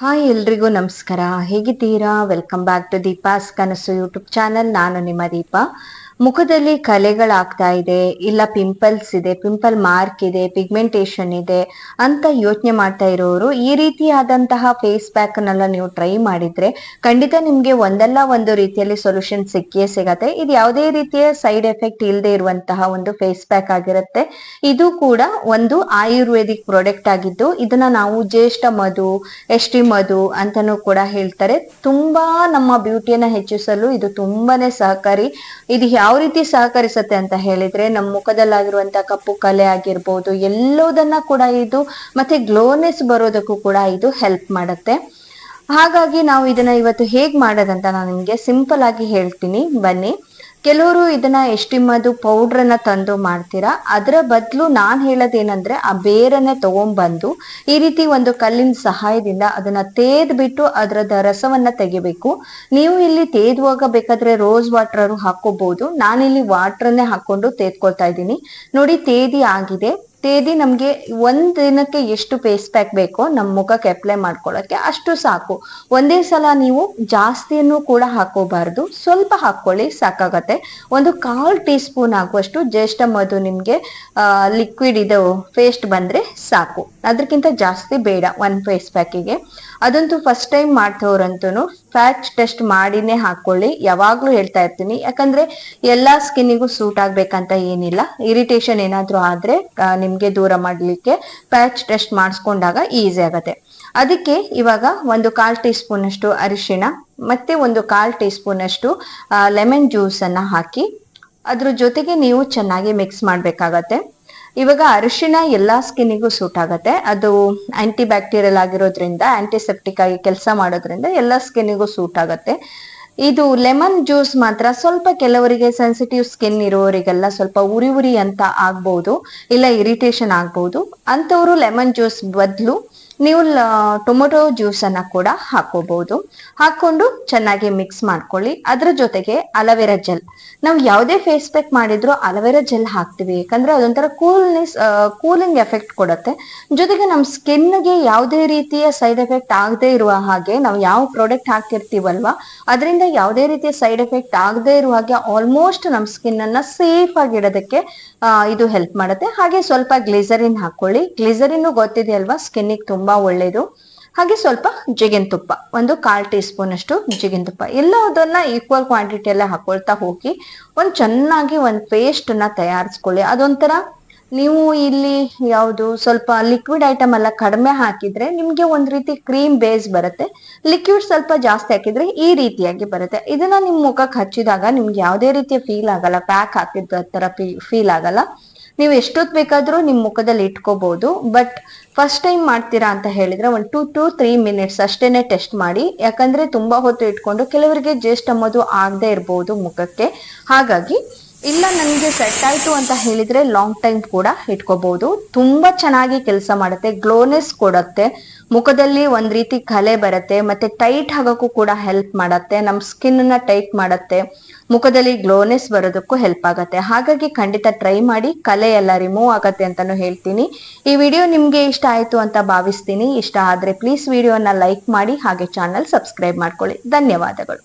Hi ಎಲ್ರಿಗೂ ನಮಸ್ಕಾರ. ಹೇಗಿದ್ದೀರಾ? ವೆಲ್ಕಮ್ ಬ್ಯಾಕ್ ಟು ದೀಪಾಸ್ ಕನಸು ಯೂಟ್ಯೂಬ್ ಚಾನಲ್. ನಾನು ನಿಮ್ಮ ದೀಪಾ. ಮುಖದಲ್ಲಿ ಕಲೆಗಳಾಗ್ತಾ ಇದೆ, ಇಲ್ಲ ಪಿಂಪಲ್ಸ್ ಇದೆ, ಪಿಂಪಲ್ ಮಾರ್ಕ್ ಇದೆ, ಪಿಗ್ಮೆಂಟೇಶನ್ ಇದೆ ಅಂತ ಯೋಚನೆ ಮಾಡ್ತಾ ಇರೋರು ಈ ರೀತಿಯಾದಂತಹ ಫೇಸ್ ಪ್ಯಾಕ್ ಅನ್ನೆಲ್ಲ ನೀವು ಟ್ರೈ ಮಾಡಿದ್ರೆ ಖಂಡಿತ ನಿಮ್ಗೆ ಒಂದಲ್ಲ ಒಂದು ರೀತಿಯಲ್ಲಿ ಸೊಲ್ಯೂಷನ್ ಸಿಕ್ಕೇ ಸಿಗತ್ತೆ. ಇದು ಯಾವುದೇ ರೀತಿಯ ಸೈಡ್ ಎಫೆಕ್ಟ್ ಇಲ್ಲದೆ ಇರುವಂತಹ ಒಂದು ಫೇಸ್ ಪ್ಯಾಕ್ ಆಗಿರುತ್ತೆ. ಇದು ಕೂಡ ಒಂದು ಆಯುರ್ವೇದಿಕ್ ಪ್ರಾಡಕ್ಟ್ ಆಗಿದ್ದು ಇದನ್ನ ನಾವು ಜ್ಯೇಷ್ಠ ಮಧು, ಎಷ್ಟಿ ಮಧು ಅಂತಾನೂ ಕೂಡ ಹೇಳ್ತಾರೆ. ತುಂಬಾ ನಮ್ಮ ಬ್ಯೂಟಿಯನ್ನ ಹೆಚ್ಚಿಸಲು ಇದು ತುಂಬಾನೇ ಸಹಕಾರಿ. ಇದು ಯಾವ ರೀತಿ ಸಹಕರಿಸುತ್ತೆ ಅಂತ ಹೇಳಿದ್ರೆ ನಮ್ಮ ಮುಖದಲ್ಲಾಗಿರುವಂತಹ ಕಪ್ಪು ಕಲೆ ಆಗಿರ್ಬೋದು ಎಲ್ಲೋದನ್ನ ಕೂಡ ಇದು ಮತ್ತೆ ಗ್ಲೋನೆಸ್ ಬರೋದಕ್ಕೂ ಕೂಡ ಇದು ಹೆಲ್ಪ್ ಮಾಡುತ್ತೆ. ಹಾಗಾಗಿ ನಾವು ಇದನ್ನ ಇವತ್ತು ಹೇಗ್ ಮಾಡೋದಂತ ನಾನು ನಿಮ್ಗೆ ಸಿಂಪಲ್ ಆಗಿ ಹೇಳ್ತೀನಿ, ಬನ್ನಿ. ಕೆಲವರು ಇದನ್ನ ಎಷ್ಟಿಮ್ಮದು ಪೌಡ್ರನ್ನ ತಂದು ಮಾಡ್ತೀರಾ. ಅದರ ಬದಲು ನಾನ್ ಹೇಳೋದೇನಂದ್ರೆ ಆ ಬೇರನ್ನೇ ತಗೊಂಡ್ಬಂದು ಈ ರೀತಿ ಒಂದು ಕಲ್ಲಿನ ಸಹಾಯದಿಂದ ಅದನ್ನ ತೇದ್ಬಿಟ್ಟು ಅದರದ ರಸವನ್ನ ತೆಗಿಬೇಕು. ನೀವು ಇಲ್ಲಿ ತೇದುವಾಗ ಬೇಕಾದ್ರೆ ರೋಸ್ ವಾಟರ್ ಹಾಕೋಬಹುದು. ನಾನಿಲ್ಲಿ ವಾಟರ್ನೇ ಹಾಕೊಂಡು ತೇದ್ಕೊಳ್ತಾ ಇದ್ದೀನಿ. ನೋಡಿ, ತೇದಿ ಆಗಿದೆ. ತೇದಿ ನಮ್ಗೆ ಒಂದ್ ದಿನಕ್ಕೆ ಎಷ್ಟು ಫೇಸ್ ಪ್ಯಾಕ್ ಬೇಕೋ ನಮ್ಮ ಮುಖಕ್ಕೆ ಅಪ್ಲೈ ಮಾಡ್ಕೊಳಕ್ಕೆ ಅಷ್ಟು ಸಾಕು. ಒಂದೇ ಸಲ ನೀವು ಜಾಸ್ತಿಯನ್ನು ಕೂಡ ಹಾಕೋಬಾರ್ದು, ಸ್ವಲ್ಪ ಹಾಕೊಳ್ಳಿ ಸಾಕಾಗತ್ತೆ. ಒಂದು 1/4 ಟೀ ಸ್ಪೂನ್ ಆಗುವಷ್ಟು ಜ್ಯೇಷ್ಠ ಮಧು ನಿಮ್ಗೆ ಲಿಕ್ವಿಡ್ ಇದು ಪೇಸ್ಟ್ ಬಂದ್ರೆ ಸಾಕು. ಅದಕ್ಕಿಂತ ಜಾಸ್ತಿ ಬೇಡ ಒಂದ್ ಫೇಸ್ ಪ್ಯಾಕಿಗೆ. ಅದಂತೂ ಫಸ್ಟ್ ಟೈಮ್ ಮಾಡ್ತವ್ರಂತೂ ಫ್ಯಾಟ್ ಟೆಸ್ಟ್ ಮಾಡಿನೇ ಹಾಕೊಳ್ಳಿ. ಯಾವಾಗ್ಲೂ ಹೇಳ್ತಾ ಇರ್ತೀನಿ, ಯಾಕಂದ್ರೆ ಎಲ್ಲಾ ಸ್ಕಿನ್ನಿಗೂ ಸೂಟ್ ಆಗ್ಬೇಕಂತ ಏನಿಲ್ಲ. ಇರಿಟೇಷನ್ ಏನಾದ್ರೂ ಆದ್ರೆ ನಿಮ್ಗೆ ದೂರ ಮಾಡ್ಲಿಕ್ಕೆ ಪ್ಯಾಚ್ ಟೆಸ್ಟ್ ಮಾಡಿಸ್ಕೊಂಡಾಗ ಈಸಿ ಆಗತ್ತೆ. ಅದಕ್ಕೆ ಇವಾಗ ಒಂದು 1/4 ಟೀ ಸ್ಪೂನ್ ಅಷ್ಟು ಅರಿಶಿಣ ಮತ್ತೆ ಒಂದು 1/4 ಟೀ ಸ್ಪೂನ್ ಅಷ್ಟು ಲೆಮನ್ ಜ್ಯೂಸ್ ಅನ್ನ ಹಾಕಿ ಅದ್ರ ಜೊತೆಗೆ ನೀವು ಚೆನ್ನಾಗಿ ಮಿಕ್ಸ್ ಮಾಡ್ಬೇಕಾಗತ್ತೆ. ಇವಾಗ ಅರಿಶಿಣ ಎಲ್ಲಾ ಸ್ಕಿನ್ನಿಗೂ ಸೂಟ್ ಆಗತ್ತೆ. ಅದು ಆಂಟಿ ಬ್ಯಾಕ್ಟೀರಿಯಲ್ ಆಗಿರೋದ್ರಿಂದ, ಆಂಟಿಸೆಪ್ಟಿಕ್ ಆಗಿ ಕೆಲಸ ಮಾಡೋದ್ರಿಂದ ಎಲ್ಲಾ ಸ್ಕಿನ್ನಿಗೂ ಸೂಟ್ ಆಗತ್ತೆ. ಇದು ಲೆಮನ್ ಜ್ಯೂಸ್ ಮಾತ್ರ ಸ್ವಲ್ಪ ಕೆಲವರಿಗೆ ಸೆನ್ಸಿಟಿವ್ ಸ್ಕಿನ್ ಇರೋರಿಗೆಲ್ಲ ಸ್ವಲ್ಪ ಉರಿ ಉರಿ ಅಂತ ಆಗ್ಬಹುದು, ಇಲ್ಲ ಇರಿಟೇಷನ್ ಆಗ್ಬಹುದು. ಅಂತವ್ರು ಲೆಮನ್ ಜ್ಯೂಸ್ ಬದಲು ನೀವು ಟೊಮೊಟೊ ಜ್ಯೂಸ್ ಅನ್ನ ಕೂಡ ಹಾಕೋಬಹುದು. ಹಾಕೊಂಡು ಚೆನ್ನಾಗಿ ಮಿಕ್ಸ್ ಮಾಡ್ಕೊಳ್ಳಿ. ಅದ್ರ ಜೊತೆಗೆ ಅಲೋವೆರಾ ಜೆಲ್. ನಾವು ಯಾವುದೇ ಫೇಸ್ ಪ್ಯಾಕ್ ಮಾಡಿದ್ರು ಅಲೋವೆರಾ ಜೆಲ್ ಹಾಕ್ತಿವಿ, ಯಾಕಂದ್ರೆ ಅದೊಂಥರ ಕೂಲಿಂಗ್ ಎಫೆಕ್ಟ್ ಕೊಡುತ್ತೆ. ಜೊತೆಗೆ ನಮ್ಮ ಸ್ಕಿನ್ಗೆ ಯಾವುದೇ ರೀತಿಯ ಸೈಡ್ ಎಫೆಕ್ಟ್ ಆಗದೆ ಇರುವ ಹಾಗೆ ನಾವು ಯಾವ ಪ್ರಾಡಕ್ಟ್ ಹಾಕಿರ್ತೀವಲ್ವಾ ಅದರಿಂದ ಯಾವುದೇ ರೀತಿಯ ಸೈಡ್ ಎಫೆಕ್ಟ್ ಆಗದೆ ಇರುವ ಹಾಗೆ ಆಲ್ಮೋಸ್ಟ್ ನಮ್ಮ ಸ್ಕಿನ್ ಅನ್ನ ಸೇಫ್ ಆಗಿಡೋದಕ್ಕೆ ಇದು ಹೆಲ್ಪ್ ಮಾಡುತ್ತೆ. ಹಾಗೆ ಸ್ವಲ್ಪ ಗ್ಲಿಸರಿನ್ ಹಾಕೊಳ್ಳಿ. ಗ್ಲಿಸರಿನ್ ಗೊತ್ತಿದೆಯಲ್ವಾ, ಸ್ಕಿನ್ನಿಗೆ ತುಂಬಾ ಒಳ್ಳೇದು. ಹಾಗೆ ಸ್ವಲ್ಪ ಜಿಗಿನ ತುಪ್ಪ, ಒಂದು 1/4 ಟೀ ಸ್ಪೂನ್ ಅಷ್ಟು ಜಿಗಿನ ತುಪ್ಪ, ಎಲ್ಲದನ್ನ ಈಕ್ವಲ್ ಕ್ವಾಂಟಿಟಿ ಎಲ್ಲ ಹಾಕೊಳ್ತಾ ಹೋಗಿ ಚೆನ್ನಾಗಿ ಒಂದು ಪೇಸ್ಟ್ ಅನ್ನ ತಯಾರಿಸ್ಕೊಳ್ಳಿ. ಅದೊಂಥರ ನೀವು ಇಲ್ಲಿ ಯಾವುದು ಸ್ವಲ್ಪ ಲಿಕ್ವಿಡ್ ಐಟಮ್ ಎಲ್ಲ ಕಡಿಮೆ ಹಾಕಿದ್ರೆ ನಿಮ್ಗೆ ಒಂದ್ ರೀತಿ ಕ್ರೀಮ್ ಬೇಸ್ ಬರುತ್ತೆ. ಲಿಕ್ವಿಡ್ ಸ್ವಲ್ಪ ಜಾಸ್ತಿ ಹಾಕಿದ್ರೆ ಈ ರೀತಿಯಾಗಿ ಬರುತ್ತೆ. ಇದನ್ನ ನಿಮ್ ಮುಖಕ್ಕೆ ಹಚ್ಚಿದಾಗ ನಿಮ್ಗೆ ಯಾವುದೇ ರೀತಿಯ ಫೀಲ್ ಆಗಲ್ಲ, ಪ್ಯಾಕ್ ಹಾಕಿದ ತರ ಫೀಲ್ ಆಗಲ್ಲ. ನೀವು ಎಷ್ಟೊತ್ತು ಬೇಕಾದ್ರೂ ನಿಮ್ ಮುಖದಲ್ಲಿ ಇಟ್ಕೋಬಹುದು. ಬಟ್ ಫಸ್ಟ್ ಟೈಮ್ ಮಾಡ್ತೀರಾ ಅಂತ ಹೇಳಿದ್ರೆ ಒಂದು 2 to 3 ಮಿನಿಟ್ಸ್ ಅಷ್ಟೇನೆ ಟೆಸ್ಟ್ ಮಾಡಿ. ಯಾಕಂದ್ರೆ ತುಂಬಾ ಹೊತ್ತು ಇಟ್ಕೊಂಡು ಕೆಲವರಿಗೆ ಜ್ಯೇಷ್ಠ ಮಧು ಆಗದೆ ಇರಬಹುದು ಮುಖಕ್ಕೆ. ಹಾಗಾಗಿ ಇಲ್ಲ ನನಗೆ ಸೆಟ್ ಆಯ್ತು ಅಂತ ಹೇಳಿದ್ರೆ ಲಾಂಗ್ ಟೈಮ್ ಕೂಡ ಇಟ್ಕೋಬಹುದು. ತುಂಬಾ ಚೆನ್ನಾಗಿ ಕೆಲಸ ಮಾಡುತ್ತೆ, ಗ್ಲೋನೆಸ್ ಕೊಡುತ್ತೆ, ಮುಖದಲ್ಲಿ ಒಂದ್ ರೀತಿ ಕಲೆ ಬರುತ್ತೆ, ಮತ್ತೆ ಟೈಟ್ ಆಗೋಕ್ಕೂ ಕೂಡ ಹೆಲ್ಪ್ ಮಾಡುತ್ತೆ, ನಮ್ ಸ್ಕಿನ್ ನ ಟೈಟ್ ಮಾಡುತ್ತೆ, ಮುಖದಲ್ಲಿ ಗ್ಲೋನೆಸ್ ಬರೋದಕ್ಕೂ ಹೆಲ್ಪ್ ಆಗತ್ತೆ. ಹಾಗಾಗಿ ಖಂಡಿತ ಟ್ರೈ ಮಾಡಿ, ಕಲೆ ಎಲ್ಲ ರಿಮೂವ್ ಆಗತ್ತೆ ಅಂತಾನು ಹೇಳ್ತೀನಿ. ಈ ವಿಡಿಯೋ ನಿಮ್ಗೆ ಇಷ್ಟ ಆಯ್ತು ಅಂತ ಭಾವಿಸ್ತೀನಿ. ಇಷ್ಟ ಆದ್ರೆ ಪ್ಲೀಸ್ ವಿಡಿಯೋನ ಲೈಕ್ ಮಾಡಿ, ಹಾಗೆ ಚಾನಲ್ ಸಬ್ಸ್ಕ್ರೈಬ್ ಮಾಡ್ಕೊಳ್ಳಿ. ಧನ್ಯವಾದಗಳು.